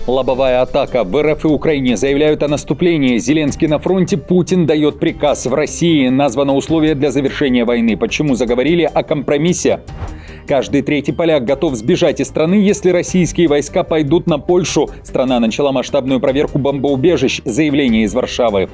Лобовая атака. В РФ и Украине заявляют о наступлении. Зеленский на фронте, Путин дает приказ. В России названо условие для завершения войны. Почему заговорили о компромиссе? Каждый третий поляк готов сбежать из страны, если российские войска пойдут на Польшу. Страна начала масштабную проверку бомбоубежищ. Заявление из Варшавы.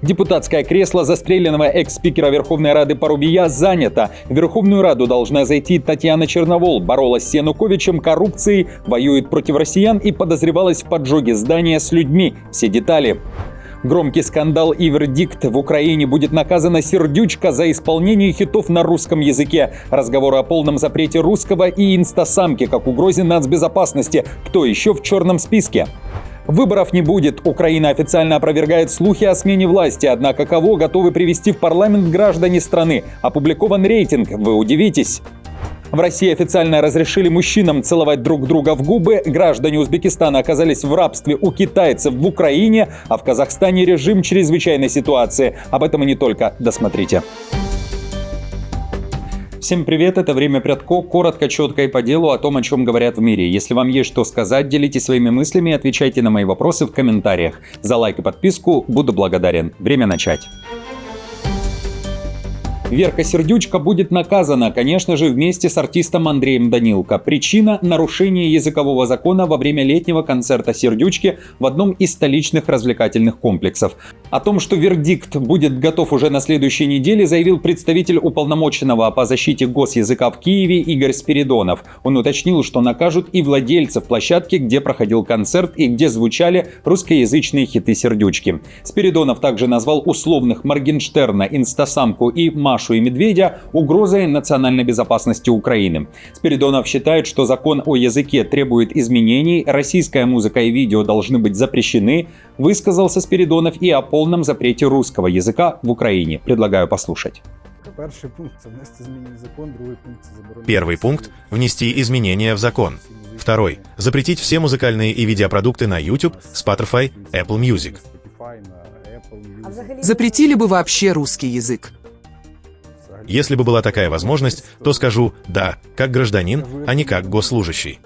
Депутатское кресло застреленного экс-спикера Верховной Рады Парубия занято. В Верховную Раду должна зайти Татьяна Черновол. Боролась с Януковичем, коррупцией, воюет против россиян и подозревалась в поджоге здания с людьми. Все детали. Громкий скандал и вердикт. В Украине будет наказана сердючка за исполнение хитов на русском языке. Разговоры о полном запрете русского и инстасамки как угрозе нацбезопасности. Кто еще в черном списке? Выборов не будет. Украина официально опровергает слухи о смене власти. Однако кого готовы привести в парламент граждане страны? Опубликован рейтинг. Вы удивитесь. В России официально разрешили мужчинам целовать друг друга в губы. Граждане Узбекистана оказались в рабстве у китайцев в Украине, а в Казахстане режим чрезвычайной ситуации. Об этом и не только. Досмотрите. Всем привет, это «Время Прядко». Коротко, четко и по делу о том, о чем говорят в мире. Если вам есть что сказать, делитесь своими мыслями и отвечайте на мои вопросы в комментариях. За лайк и подписку буду благодарен. Время начать. Верка Сердючка будет наказана, конечно же, вместе с артистом Андреем Данилко. Причина – нарушение языкового закона во время летнего концерта Сердючки в одном из столичных развлекательных комплексов. О том, что вердикт будет готов уже на следующей неделе, заявил представитель уполномоченного по защите госязыка в Киеве Игорь Спиридонов. Он уточнил, что накажут и владельцев площадки, где проходил концерт и где звучали русскоязычные хиты Сердючки. Спиридонов также назвал условных Моргенштерна, инстасамку и Машу и Медведя угрозой национальной безопасности Украины. Спиридонов считает, что закон о языке требует изменений, российская музыка и видео должны быть запрещены. Высказался Спиридонов и о полном запрете русского языка в Украине. Предлагаю послушать. Первый пункт – внести изменения в закон. Второй – запретить все музыкальные и видеопродукты на YouTube, Spotify, Apple Music. Запретили бы вообще русский язык. Если бы была такая возможность, то скажу «да», как гражданин, а не как госслужащий.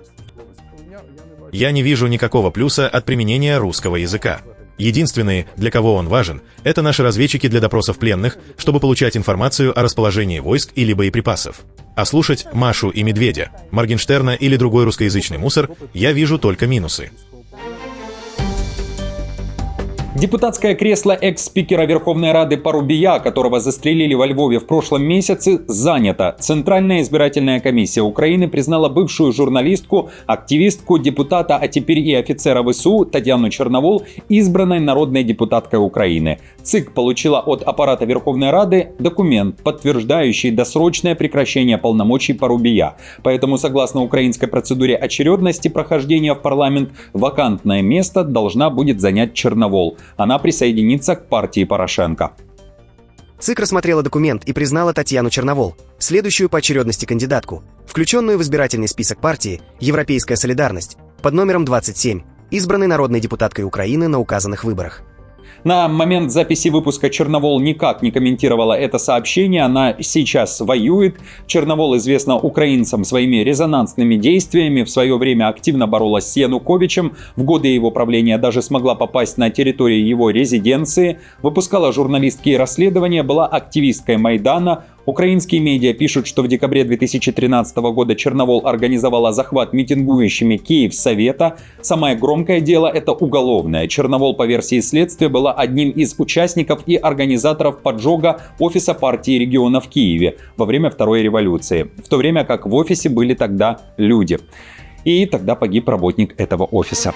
Я не вижу никакого плюса от применения русского языка. Единственные, для кого он важен, это наши разведчики для допросов пленных, чтобы получать информацию о расположении войск или боеприпасов. А слушать Машу и Медведя, Моргенштерна или другой русскоязычный мусор я вижу только минусы. Депутатское кресло экс-спикера Верховной Рады Парубия, которого застрелили во Львове в прошлом месяце, занято. Центральная избирательная комиссия Украины признала бывшую журналистку, активистку, депутата, а теперь и офицера ВСУ Татьяну Черновол избранной народной депутаткой Украины. ЦИК получила от аппарата Верховной Рады документ, подтверждающий досрочное прекращение полномочий Парубия. Поэтому, согласно украинской процедуре очередности прохождения в парламент, вакантное место должна будет занять Черновол. Она присоединится к партии Порошенко. ЦИК рассмотрела документ и признала Татьяну Черновол, следующую по очередности кандидатку, включенную в избирательный список партии «Европейская солидарность» под номером 27, избранной народной депутаткой Украины на указанных выборах. На момент записи выпуска Черновол никак не комментировала это сообщение, она сейчас воюет. Черновол известна украинцам своими резонансными действиями, в свое время активно боролась с Януковичем, в годы его правления даже смогла попасть на территорию его резиденции, выпускала журналистские расследования, была активисткой Майдана. Украинские медиа пишут, что в декабре 2013 года Черновол организовала захват митингующими Киевсовета. Самое громкое дело – это уголовное. Черновол, по версии следствия, была одним из участников и организаторов поджога офиса партии региона в Киеве во время Второй революции, в то время как в офисе были тогда люди. И тогда погиб работник этого офиса.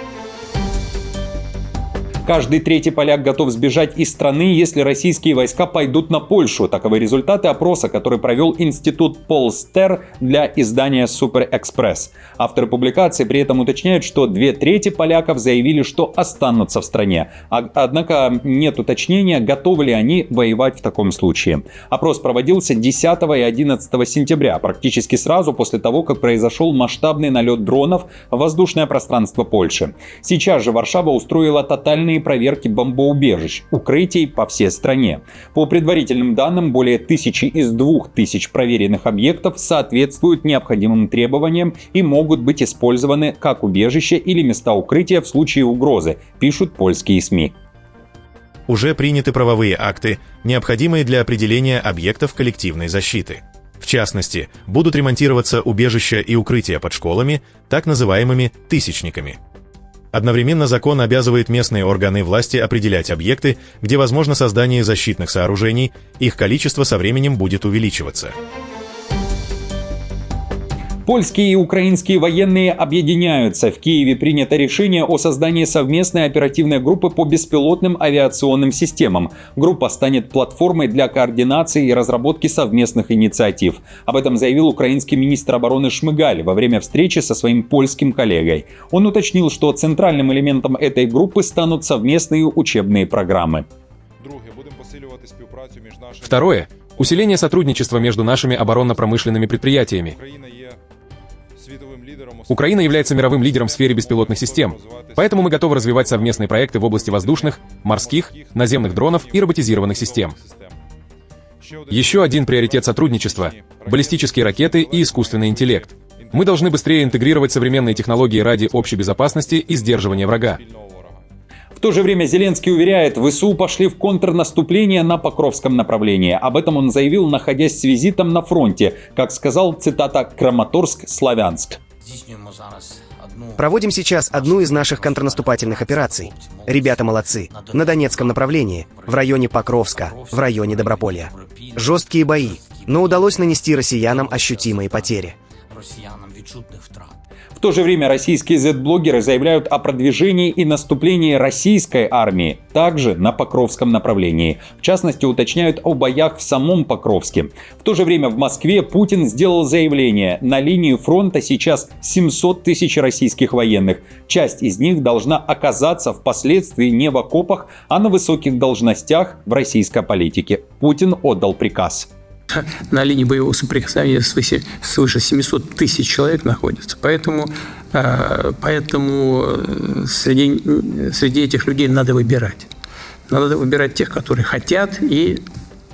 Каждый третий поляк готов сбежать из страны, если российские войска пойдут на Польшу. Таковы результаты опроса, который провел институт Полстер для издания «Суперэкспресс». Авторы публикации при этом уточняют, что 2/3 поляков заявили, что останутся в стране. Однако нет уточнения, готовы ли они воевать в таком случае. Опрос проводился 10 и 11 сентября, практически сразу после того, как произошел масштабный налет дронов в воздушное пространство Польши. Сейчас же Варшава устроила тотальный тотальные проверки бомбоубежищ, укрытий по всей стране. По предварительным данным, более 1000 из 2000 проверенных объектов соответствуют необходимым требованиям и могут быть использованы как убежища или места укрытия в случае угрозы, пишут польские СМИ. Уже приняты правовые акты, необходимые для определения объектов коллективной защиты. В частности, будут ремонтироваться убежища и укрытия под школами, так называемыми «тысячниками». Одновременно закон обязывает местные органы власти определять объекты, где возможно создание защитных сооружений, их количество со временем будет увеличиваться. Польские и украинские военные объединяются. В Киеве принято решение о создании совместной оперативной группы по беспилотным авиационным системам. Группа станет платформой для координации и разработки совместных инициатив. Об этом заявил украинский министр обороны Шмыгаль во время встречи со своим польским коллегой. Он уточнил, что центральным элементом этой группы станут совместные учебные программы. Второе. Усиление сотрудничества между нашими оборонно-промышленными предприятиями. Украина является мировым лидером в сфере беспилотных систем, поэтому мы готовы развивать совместные проекты в области воздушных, морских, наземных дронов и роботизированных систем. Еще один приоритет сотрудничества – баллистические ракеты и искусственный интеллект. Мы должны быстрее интегрировать современные технологии ради общей безопасности и сдерживания врага. В то же время Зеленский уверяет, ВСУ пошли в контрнаступление на Покровском направлении. Об этом он заявил, находясь с визитом на фронте, как сказал, цитата, «Краматорск-Славянск». Проводим сейчас одну из наших контрнаступательных операций. Ребята молодцы. На Донецком направлении, в районе Покровска, в районе Доброполья. Жесткие бои, но удалось нанести россиянам ощутимые потери. В то же время российские Z-блогеры заявляют о продвижении и наступлении российской армии, также на Покровском направлении. В частности, уточняют о боях в самом Покровске. В то же время в Москве Путин сделал заявление: на линии фронта сейчас 700 тысяч российских военных. Часть из них должна оказаться впоследствии не в окопах, а на высоких должностях в российской политике. Путин отдал приказ. На линии боевого соприкосновения свыше 700 тысяч человек находится. Поэтому среди этих людей надо выбирать. Надо выбирать тех, которые хотят и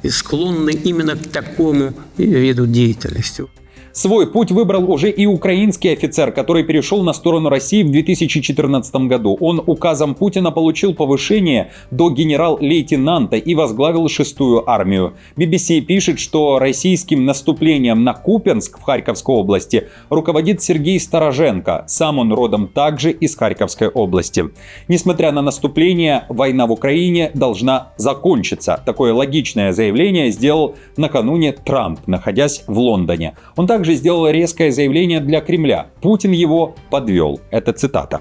склонны именно к такому виду деятельности. Свой путь выбрал уже и украинский офицер, который перешел на сторону России в 2014 году. Он указом Путина получил повышение до генерал-лейтенанта и возглавил 6-ю армию. BBC пишет, что российским наступлением на Купянск в Харьковской области руководит Сергей Староженко. Сам он родом также из Харьковской области. Несмотря на наступление, война в Украине должна закончиться. Такое логичное заявление сделал накануне Трамп, находясь в Лондоне. Он также сделал резкое заявление для Кремля. Путин его подвел. Это цитата.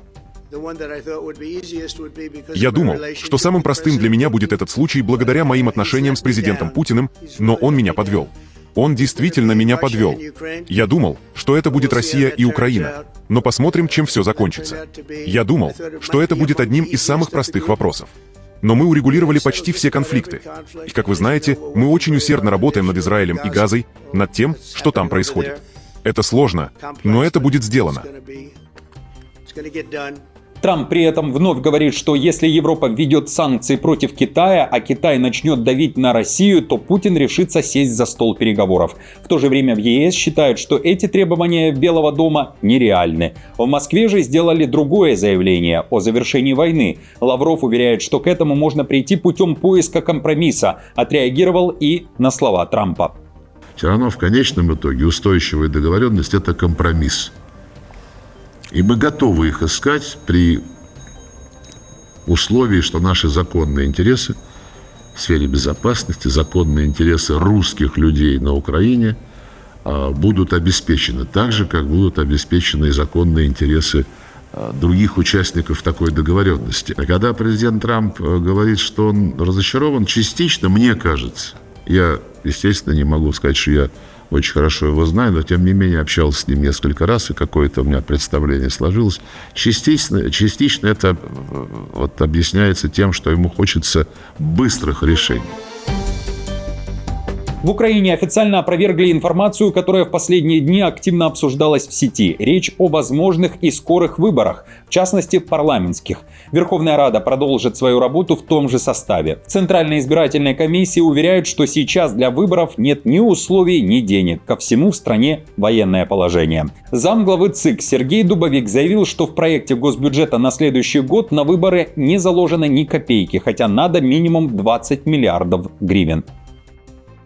Я думал, что самым простым для меня будет этот случай благодаря моим отношениям с президентом Путиным, но он меня подвел. Он действительно меня подвел. Я думал, что это будет Россия и Украина, но посмотрим, чем все закончится. Я думал, что это будет одним из самых простых вопросов. Но мы урегулировали почти все конфликты. И, как вы знаете, мы очень усердно работаем над Израилем и Газой, над тем, что там происходит. Это сложно, но это будет сделано. Трамп при этом вновь говорит, что если Европа введет санкции против Китая, а Китай начнет давить на Россию, то Путин решится сесть за стол переговоров. В то же время в ЕС считают, что эти требования Белого дома нереальны. В Москве же сделали другое заявление о завершении войны. Лавров уверяет, что к этому можно прийти путем поиска компромисса. Отреагировал и на слова Трампа. Все равно в конечном итоге устойчивая договоренность – это компромисс. И мы готовы их искать при условии, что наши законные интересы в сфере безопасности, законные интересы русских людей на Украине будут обеспечены, так же, как будут обеспечены и законные интересы других участников такой договоренности. А когда президент Трамп говорит, что он разочарован, частично, мне кажется, я, естественно, не могу сказать, что я очень хорошо его знаю, но тем не менее общался с ним несколько раз, и какое-то у меня представление сложилось. Частично это объясняется тем, что ему хочется быстрых решений. В Украине официально опровергли информацию, которая в последние дни активно обсуждалась в сети. Речь о возможных и скорых выборах, в частности парламентских. Верховная Рада продолжит свою работу в том же составе. В Центральной избирательной комиссии уверяют, что сейчас для выборов нет ни условий, ни денег. Ко всему в стране военное положение. Замглавы ЦИК Сергей Дубовик заявил, что в проекте госбюджета на следующий год на выборы не заложено ни копейки, хотя надо минимум 20 миллиардов гривен.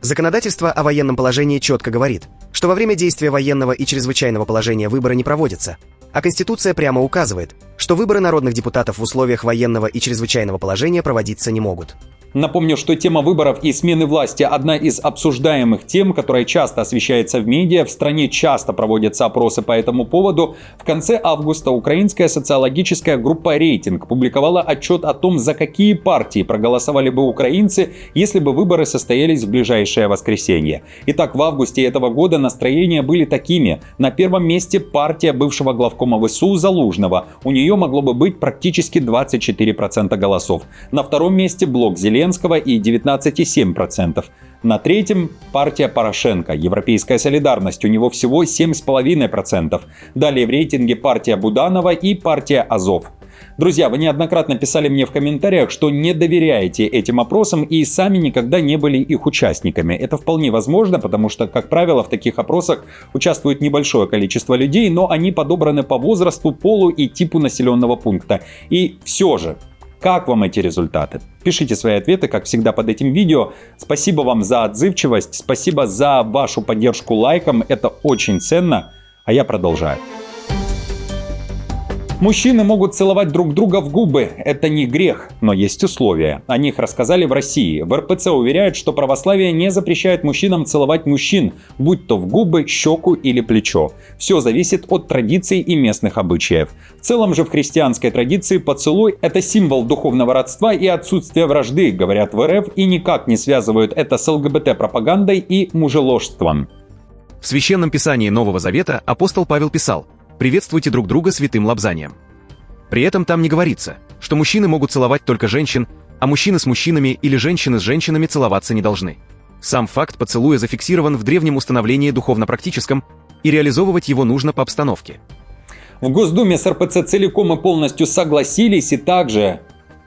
Законодательство о военном положении четко говорит, что во время действия военного и чрезвычайного положения выборы не проводятся, а Конституция прямо указывает, что выборы народных депутатов в условиях военного и чрезвычайного положения проводиться не могут. Напомню, что тема выборов и смены власти – одна из обсуждаемых тем, которая часто освещается в медиа. В стране часто проводятся опросы по этому поводу. В конце августа украинская социологическая группа «Рейтинг» публиковала отчет о том, за какие партии проголосовали бы украинцы, если бы выборы состоялись в ближайшее воскресенье. Итак, в августе этого года настроения были такими. На первом месте партия бывшего главкома ВСУ Залужного. У нее могло бы быть практически 24% голосов. На втором месте блок Зеленского и 19,7%. На третьем партия Порошенко, Европейская солидарность, у него всего 7,5%. Далее в рейтинге партия Буданова и партия Азов. Друзья, вы неоднократно писали мне в комментариях, что не доверяете этим опросам и сами никогда не были их участниками. Это вполне возможно, потому что, как правило, в таких опросах участвует небольшое количество людей, но они подобраны по возрасту, полу и типу населенного пункта. И все же, как вам эти результаты? Пишите свои ответы, как всегда, под этим видео. Спасибо вам за отзывчивость, спасибо за вашу поддержку лайком, это очень ценно. А я продолжаю. Мужчины могут целовать друг друга в губы. Это не грех, но есть условия. О них рассказали в России. В РПЦ уверяют, что православие не запрещает мужчинам целовать мужчин, будь то в губы, щеку или плечо. Все зависит от традиций и местных обычаев. В целом же в христианской традиции поцелуй – это символ духовного родства и отсутствия вражды, говорят в РФ, и никак не связывают это с ЛГБТ-пропагандой и мужеложством. В Священном Писании Нового Завета апостол Павел писал: «Приветствуйте друг друга святым лобзанием». При этом там не говорится, что мужчины могут целовать только женщин, а мужчины с мужчинами или женщины с женщинами целоваться не должны. Сам факт поцелуя зафиксирован в древнем установлении духовно-практическом, и реализовывать его нужно по обстановке. В Госдуме с РПЦ целиком и полностью согласились и также,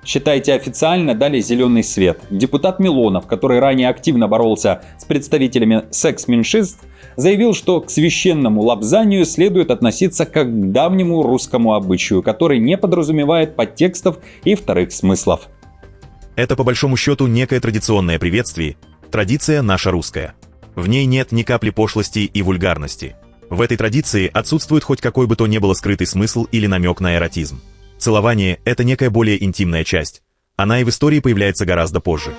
считайте, официально дали зеленый свет. Депутат Милонов, который ранее активно боролся с представителями секс-меньшинств, заявил, что к священному лобзанию следует относиться как к давнему русскому обычаю, который не подразумевает подтекстов и вторых смыслов. Это по большому счету некое традиционное приветствие, традиция наша русская. В ней нет ни капли пошлости и вульгарности. В этой традиции отсутствует хоть какой бы то ни было скрытый смысл или намек на эротизм. Целование – это некая более интимная часть. Она и в истории появляется гораздо позже.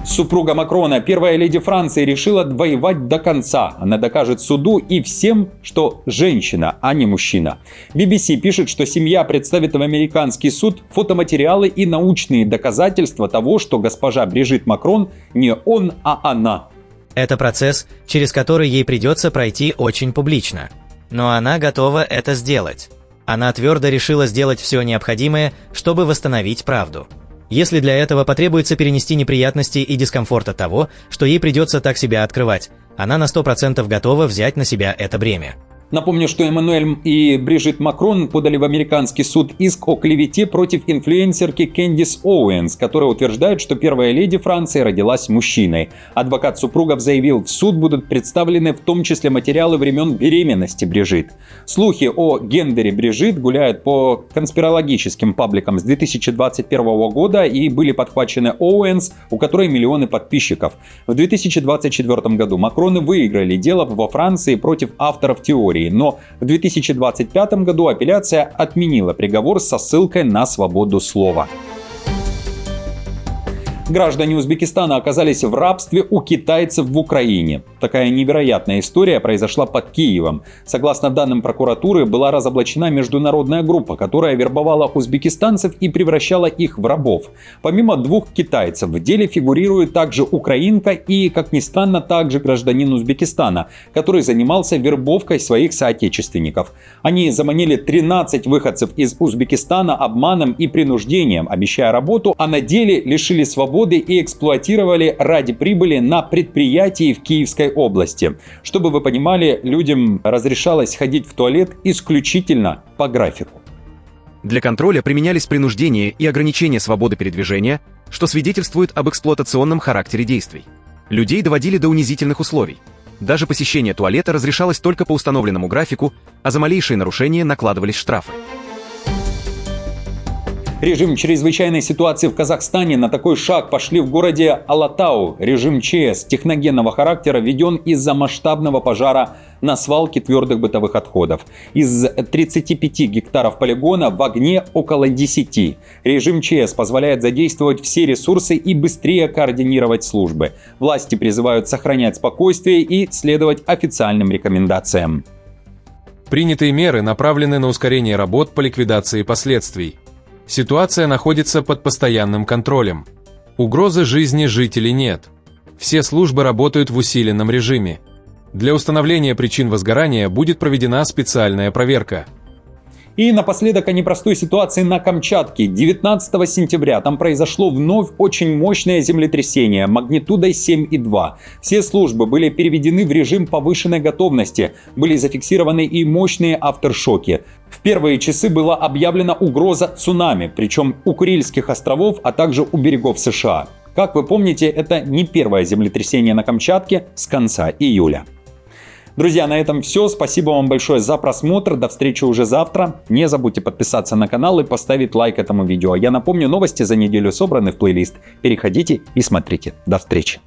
Супруга Макрона, первая леди Франции, решила воевать до конца. Она докажет суду и всем, что женщина, а не мужчина. BBC пишет, что семья представит в американский суд фотоматериалы и научные доказательства того, что госпожа Брижит Макрон не он, а она. Это процесс, через который ей придется пройти очень публично. Но она готова это сделать. Она твердо решила сделать все необходимое, чтобы восстановить правду. Если для этого потребуется перенести неприятности и дискомфорт от того, что ей придется так себя открывать, она на 100% готова взять на себя это бремя. Напомню, что Эммануэль и Брижит Макрон подали в американский суд иск о клевете против инфлюенсерки Кэндис Оуэнс, которая утверждает, что первая леди Франции родилась мужчиной. Адвокат супругов заявил, в суд будут представлены в том числе материалы времен беременности Брижит. Слухи о гендере Брижит гуляют по конспирологическим пабликам с 2021 года и были подхвачены Оуэнс, у которой миллионы подписчиков. В 2024 году Макроны выиграли дело во Франции против авторов теории. Но в 2025 году апелляция отменила приговор со ссылкой на свободу слова. Граждане Узбекистана оказались в рабстве у китайцев в Украине. Такая невероятная история произошла под Киевом. Согласно данным прокуратуры, была разоблачена международная группа, которая вербовала узбекистанцев и превращала их в рабов. Помимо двух китайцев, в деле фигурирует также украинка и, как ни странно, также гражданин Узбекистана, который занимался вербовкой своих соотечественников. Они заманили 13 выходцев из Узбекистана обманом и принуждением, обещая работу, а на деле лишили свободы свободы и эксплуатировали ради прибыли на предприятии в Киевской области. Чтобы вы понимали, людям разрешалось ходить в туалет исключительно по графику. Для контроля применялись принуждение и ограничение свободы передвижения, что свидетельствует об эксплуатационном характере действий. Людей доводили до унизительных условий. Даже посещение туалета разрешалось только по установленному графику, а за малейшие нарушения накладывались штрафы. Режим чрезвычайной ситуации в Казахстане. На такой шаг пошли в городе Алатау. Режим ЧС техногенного характера введен из-за масштабного пожара на свалке твердых бытовых отходов. Из 35 гектаров полигона в огне около 10. Режим ЧС позволяет задействовать все ресурсы и быстрее координировать службы. Власти призывают сохранять спокойствие и следовать официальным рекомендациям. Принятые меры направлены на ускорение работ по ликвидации последствий. Ситуация находится под постоянным контролем. Угрозы жизни жителей нет. Все службы работают в усиленном режиме. Для установления причин возгорания будет проведена специальная проверка. И напоследок о непростой ситуации на Камчатке. 19 сентября там произошло вновь очень мощное землетрясение магнитудой 7,2. Все службы были переведены в режим повышенной готовности. Были зафиксированы и мощные авторшоки. В первые часы была объявлена угроза цунами, причем у Курильских островов, а также у берегов США. Как вы помните, это не первое землетрясение на Камчатке с конца июля. Друзья, на этом все. Спасибо вам большое за просмотр. До встречи уже завтра. Не забудьте подписаться на канал и поставить лайк этому видео. Я напомню, новости за неделю собраны в плейлист. Переходите и смотрите. До встречи.